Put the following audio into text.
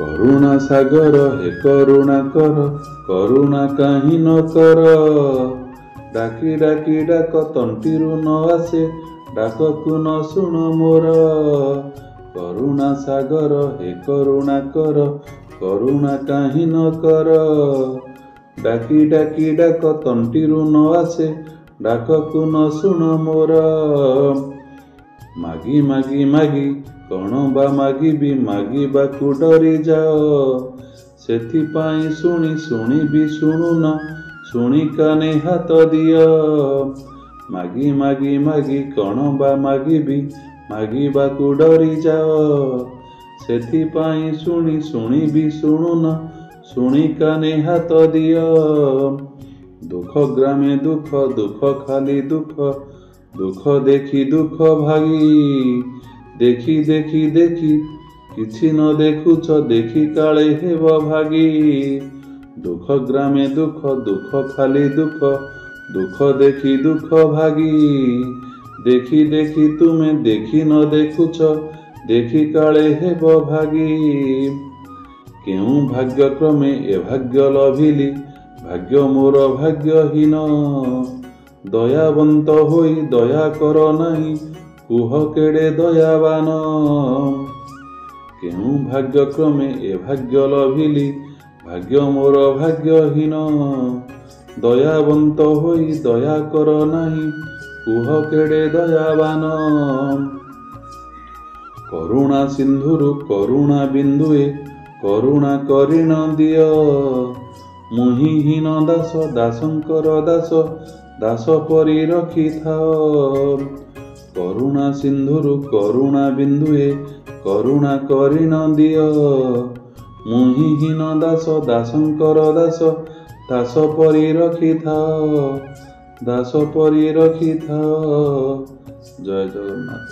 करुणा सागर हे करुणा कर, करुणा काहि न कर। डाकी डाकी डाक तंटीरु न आसे, डाककु न शुण मोर। करुणा सागर हे करुणा कर, करुणा काहि न कर। डाकी डाकी डाक तंटीरु न आसे, डाककु न शुण मोर। मागी मागी मागी कण बा मागिबी, मागिबाकु डरी जाओ। सेथिपाई शुणी शुणी भी शुणुन, शुणी काने हाथ दियो। मागी मागी मागी कण बा मागिबी, मागिबाकु डरी जाओ। सेथिपाई शुणी शुणी भी शुणुन, शुणी काने हाथ दियो। दुख ग्रामे दुख, दुख खाली दुख, दुख देखी दुख भागी। देखी देखी देखी किछि न देखुछ, देखी काले हेब भागी। दुख ग्रामे दुख, दुख खाली दुख, दुख देखी दुख भागी। देखी देखी तुमे देखी न देखुछ, देखी काले हेब भागी। केउ भाग्य क्रमे ए भाग्य लभिली, भाग्य मोर भाग्यहीन। दयावंत होई दया कर नाही, कुह केड़े दयावान। केउ भाग्य क्रमे ए भाग्य लभिली, भाग्य मोर भाग्यहीन। दयावंत होई दया कर नाही, कुह केड़े दयावान। करुणा सिंधुरु करुणा बिंदुए, करुणा करि न दियो। मुहिहीन दास दासंकर दास, दास परि रखि थाओ। करुणा सिंधुरु करुणा बिंदुए, करुणा करि न दियो। मुहिहीन दास दासंकर दास, दास परि रखि थाओ, दास परि रखि थाओ। जय जगन्नाथ।